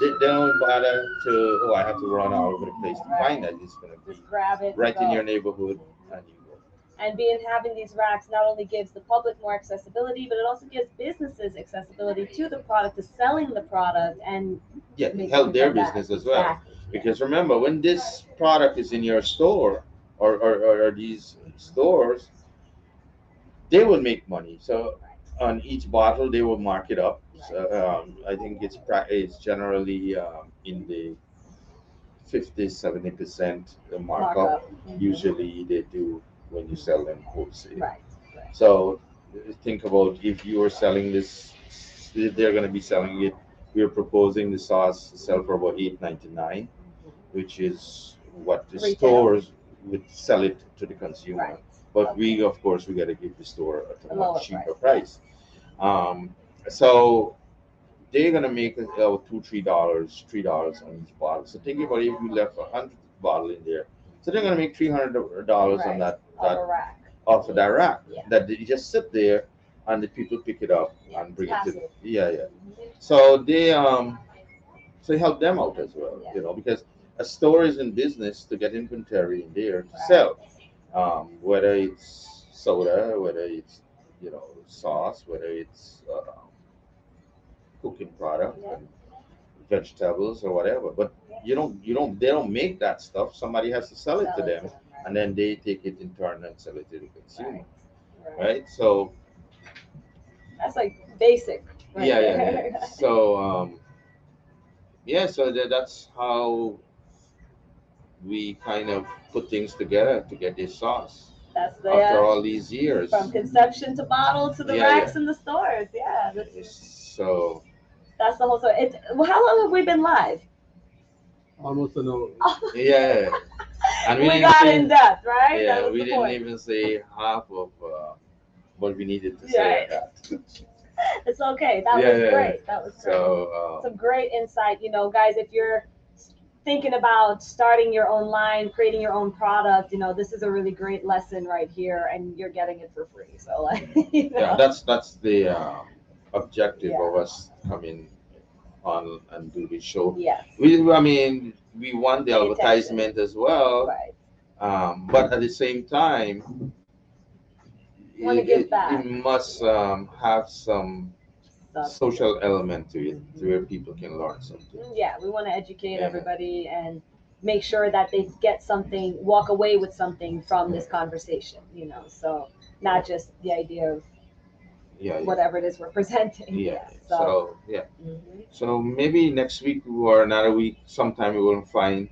they don't bother to, oh, I have to run all over the place to find Right. that. It's going to Just be grab it and right in go. your neighborhood Mhm. and you go. And being having these racks not only gives the public more accessibility, but it also gives businesses accessibility to the product, to selling the product, and Yeah, it make help money their from that. business as well. Exactly. Yeah. Because remember, when this product is in your store or these stores, they will make money. So Right. on each bottle, they will mark it up. So, Right. I think it's generally in the 50-70% markup. Markup. Mhm. Usually they do when you sell them wholesale. Right. Right. So think about if you are selling this, they're going to be selling it. We're proposing the sauce to sell for about $8.99, which is what the Retail. stores would sell it to the consumer. Right. But Okay. we, of course, we got to give the store at A a much lower price. cheaper Yeah. price. Um, so they're gonna make $2-3 on each bottle. So think about if you left 100 bottle in there, so they're gonna make $300 on Right. Of that a rack. off of that Yes. rack. Yeah. That they just sit there, and the people pick it up Yeah. and It's bring it to passive. yeah, yeah. Mhm. So they help them out as well, Yeah. because a store is in business to get inventory in there to Right. sell, whether it's soda, whether it's sauce, whether it's cooking product Yeah. and vegetables or whatever. But they don't make that stuff. Somebody has to sell it to Sell it to them, them. and Right. then they take it in turn and sell it to the consumer, Right. Right. right? So That's like basic right yeah, yeah, yeah. there. So yeah, so that's how we kind of put things together to get this sauce That's the after all these from years. conception to bottle to the Yeah, yeah. racks in the stores. Yeah, So that's the whole story. It's well, how long have we been live? Almost an hour. yeah, and we We didn't got in say depth, right? That yeah, was we the didn't point. even say half of what we needed to say on Right. that. It's okay. That Yeah, was yeah, yeah. great. That was great. So Some great insight. Guys, if you're thinking about starting your own line, creating your own product, this is a really great lesson right here, and you're getting it for free. So, like, yeah, that's the objective yeah, of us coming on and do this show. yes, I mean, we want the pay attention. advertisement as well, Right. but at the same time, You want to give it back. must have some Substance. social element to it, to where people can learn something. Yeah, we want to educate Yeah, everybody and make sure that they get something, walk away with something from this conversation, so not just the idea of yeah, yeah, whatever it is we're presenting. yeah. Yeah. So, So yeah, mhm. so maybe next week or another week, sometime we will find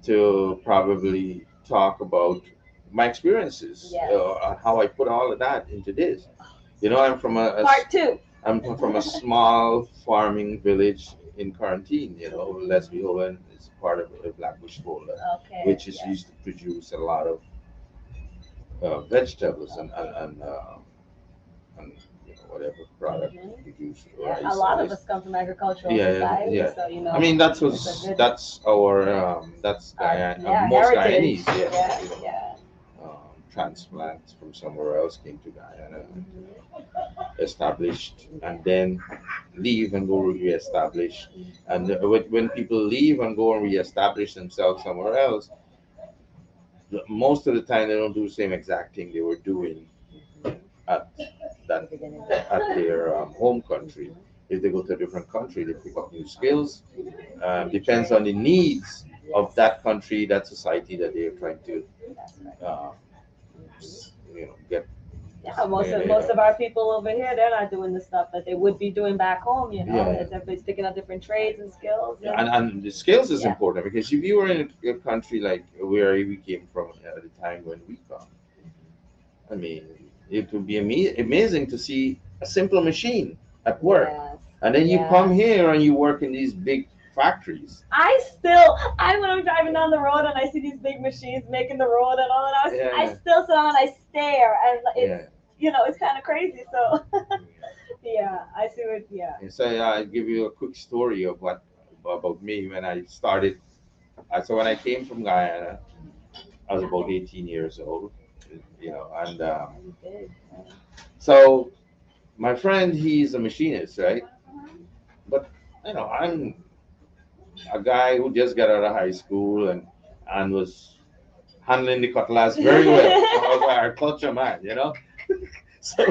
to probably talk about my experiences, Yes. on how I put all of that into this. You know, Part two. I'm from a small farming village in quarantine. You know, Leslie Holland is part of a Blackbush folder, Okay. which is Yes. used to produce a lot of vegetables and whatever product Mhm. produce Yeah, rice a and lot of this. us come from agricultural Yeah, society, yeah. so you know I mean, it's a good that's our that's our Guyana, yeah most heritage. Guyanese, yeah, Yeah, you know, yeah. transplants from somewhere else came to Guyana, Mhm. established, and then leave and go reestablish. And when people leave and go and reestablish themselves somewhere else, most of the time they don't do the same exact thing they were doing at that at their home country. If they go to a different country, they pick up new skills. Depends on the needs of that country, that society that they're trying to, That's right. uh, get. Yeah, most of our people over here, they're not doing the stuff that they would be doing back home. You know, Yeah, everybody's picking up different trades and skills. yeah, And and the skills is yeah, important because if you were in a country like where we came from at the time when we come, I mean, it would be amazing to see a simple machine at work, yes, and then you come yes. here and you work in these big factories. When I'm driving down the road and I see these big machines making the road and all that, I Yeah, still sit down and I stare, and it's yeah. it's kind of crazy. So yeah, I see what. Yeah. And so I'll give you a quick story of what about me when I started. So when I came from Guyana, I was about 18 years old, and You did. so my friend, he's a machinist, right? But I'm a guy who just got out of high school and was handling the cutlass very well. I was our culture man, So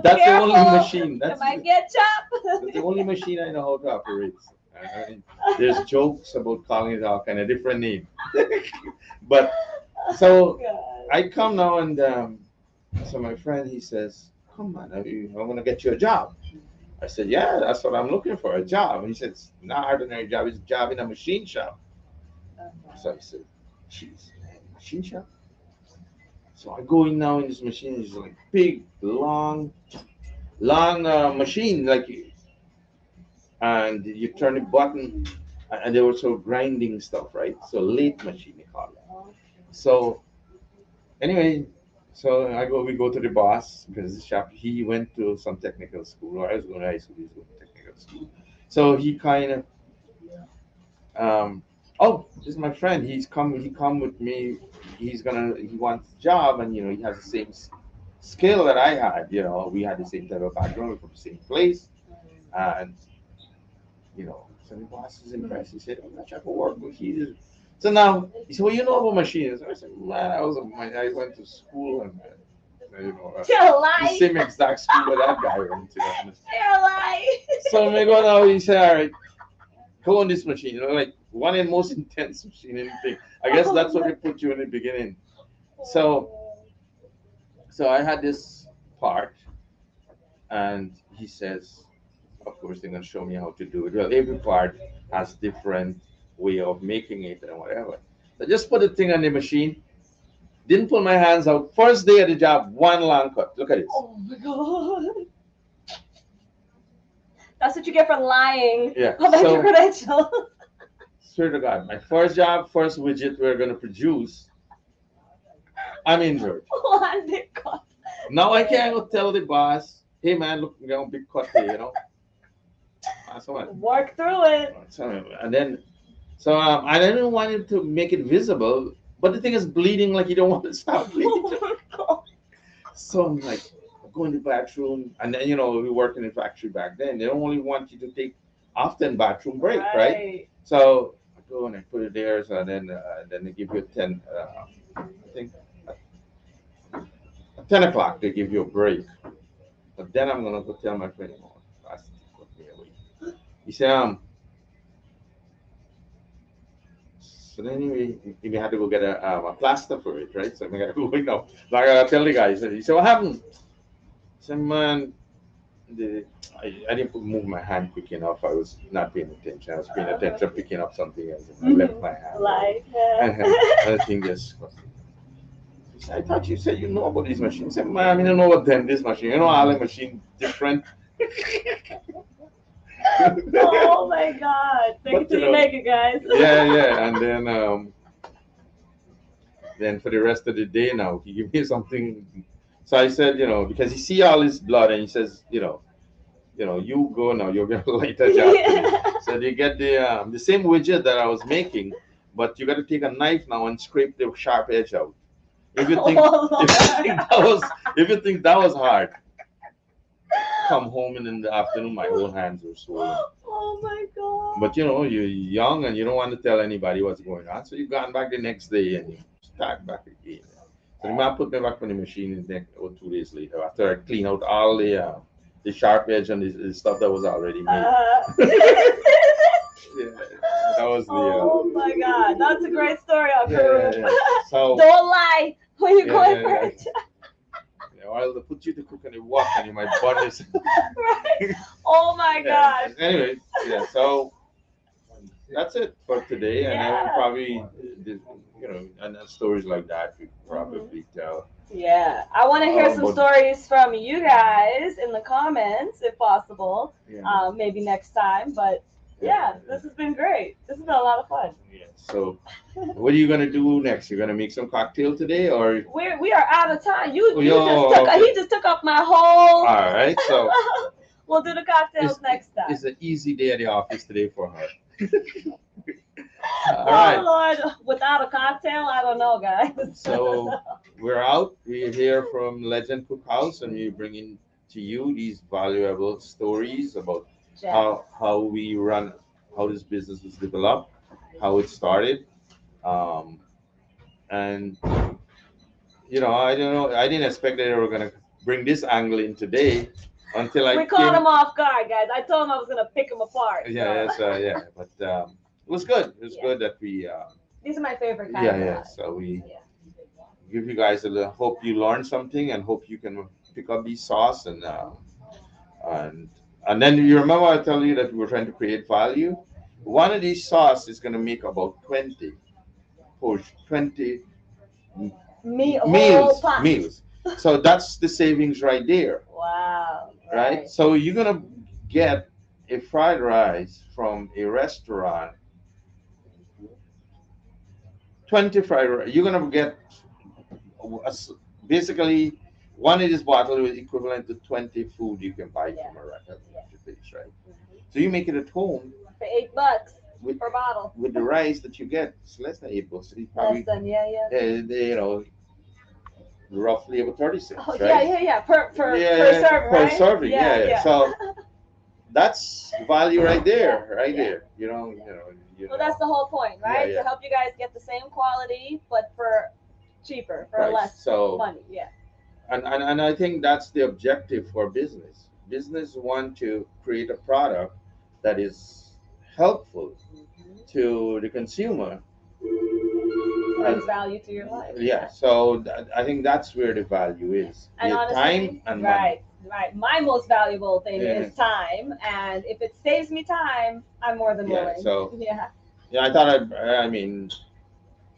that's the only Careful, machine. you might get chopped. That's the only machine I know how to operate. I mean, there's jokes about calling it all kind of different name. But Oh so God. I come now and so my friend, he says, "Come on, I'm gonna get you a job." I said, "Yeah, that's what I'm looking for, a job." And he said, "It's not ordinary job. It's a job in a machine shop." So I said, "Jeez, man, machine shop." So I go in now in this machine. It's like big, long machine, like, and you turn the button, and they were so grinding stuff, right? So lathe machine they call it. So anyway, so we go to the boss because the shop, he went to some technical school, or I was going to high school, he's going to technical school. So he kind of, oh, this is my friend. He come with me. He wants a job, and he has the same skill that I had. We had the same type of background from the same place, and so the boss is impressed. He said, "I'm not sure I can work with you." So now he said, "Well, you know about machines." I said, "Man, I went to school and You're the lying. same exact school that that guy went to." You're lying. So I go now. He said, "All right, go on this machine. Like one of the most intense machine in the thing. I guess that's what they put you in the beginning." So I had this part, and he says, of course, they're gonna show me how to do it. Well, every part has different way of making it and whatever. So just put the thing on the machine. Didn't pull my hands out. First day of the job, one long cut. Look at this. Oh my God. That's what you get for lying Yeah. about your So credentials. swear to God, my first job, first widget we're gonna produce, I'm injured. One big cut. Now I can't go tell the boss, "Hey man, look, big cut here." That's what. Work through it. And then, so I didn't want him to make it visible, but the thing is bleeding like you don't want to stop bleeding. Oh my God. So I'm like, I go in the bathroom, and then we work in the factory back then. They don't only want you to take often bathroom break, right? So I go and I put it there. So then they give you a 10. I think at 10 o'clock they give you a break. But then I'm gonna go tell my friend, "Oh, that's put me away." He said, So then we had to go get a plaster for it, right? So we got to go, So I got to tell the guy. He said, "What happened?" I said, "Man, I didn't move my hand quick enough. I was not paying attention. I was paying attention, picking up something else. And I left my hand. Like, And the thing just, I thought you said you know about this machine. I said, ma'am, you don't know what them this machine. You know all the machine different. Oh my God. Take it But till you make it, guys. yeah, yeah. And then for the rest of the day now, he gave me something. So I said, because he see all his blood and he says, you go now, you're gonna light a job today. So you get the same widget that I was making, but you got to take a knife now and scrape the sharp edge out. If you think, Oh, if you think that was, if you think that was hard, come home and in the afternoon, my whole hands were swollen. Oh my God. But you're young and you don't want to tell anybody what's going on, so you gone back the next day and you start back again. So the man put me back on the machine and then 2 days later, after I clean out all the sharp edge and the stuff that was already made. Yeah, that was the. Oh my God, that's a great story, Uncle. Yeah. So Don't lie when you're going yeah, for yeah. it. Or they'll put you to cook and you walk and you might burn this. Right? Oh my Yeah. God. Anyway, yeah. So that's it for today, and I will Yeah. probably, and stories like that we probably tell. Yeah, I want to hear some But stories from you guys in the comments, if possible. yeah, Maybe next time. But yeah, this has been great. This has been a lot of fun. yeah. So, what are you gonna do next? You're gonna make some cocktail today, or? We are out of time. You Oh, just took okay. he just took up my whole. All right. So We'll do the cocktails next time. it's an easy day at the office today for her. All Oh right. Lord, without a cocktail, I don't know, guys. So we're out. We're here from Legend Cookhouse, and we bring in to you these valuable stories about Yeah. how we run, how this business was developed, how it started, um, and I don't know. I didn't expect that they were gonna bring this angle in today until I We caught came. him off guard, guys. I told him I was gonna pick him apart. Yeah, so. yes, yeah, but it was good. It was Yeah. good that we. These are my favorite kinds. Yeah, of yeah. guys. So we Yeah. give you guys a little, hope you learn something and hope you can pick up these sauce and and then you remember I tell you that we were trying to create value. One of these sauce is going to make about 20 Me, a whole meals pot. meals. So that's the savings right there, Wow. right? So you're going to get a fried rice from a restaurant, 20 fried rice. You're going to get basically one of these bottles is equivalent to 20 food you can buy Yeah. from a restaurant place, right? Mhm. So you make it at home For $8 with per bottle. with the rice that you get. It's less than $8. So you probably Less than yeah. roughly about 36, Oh right? yeah. Per Yeah, per serving, per right? serving, yeah. So that's value right there, Yeah, right yeah. there. Well, that's the whole point, right? Yeah. To help you guys get the same quality, but for cheaper, for Price. less So money. Yeah. and I think that's the objective for business. Business want to create a product that is helpful to the consumer. Brings value to your life. Yeah, so I think that's where the value is. And Your honestly, time and money. right. My most valuable thing Yeah. is time, and if it saves me time, I'm more than Yeah, willing. so Yeah. I thought I mean,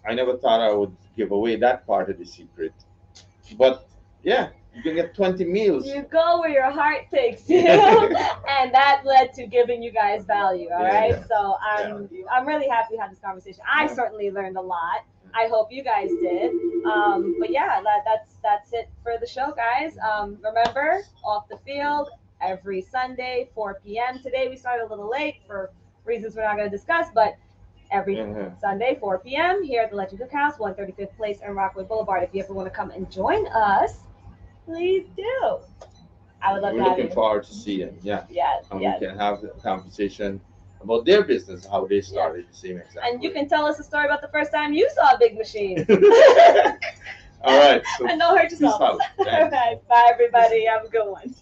I never thought I would give away that part of the secret. But yeah, you can get 20 meals. You go where your heart takes you, and that led to giving you guys value. All right, Yeah. so I'm really happy we had this conversation. I certainly learned a lot. I hope you guys did. But yeah, that's it for the show, guys. Remember, Off the Field every Sunday, 4 p.m. Today we started a little late for reasons we're not going to discuss, but every Sunday, 4 p.m. here at the Legend Cookhouse, 135th Place and Rockwood Boulevard. If you ever want to come and join us, please do. I would love We're to have looking you. forward to see it. Yeah. Yes, And yes. we can have the conversation about their business, how they started, the same exact And you way. can tell us a story about the first time you saw a big machine. All right. So And don't hurt peace yourself. out. All right. Bye, everybody. Have a good one.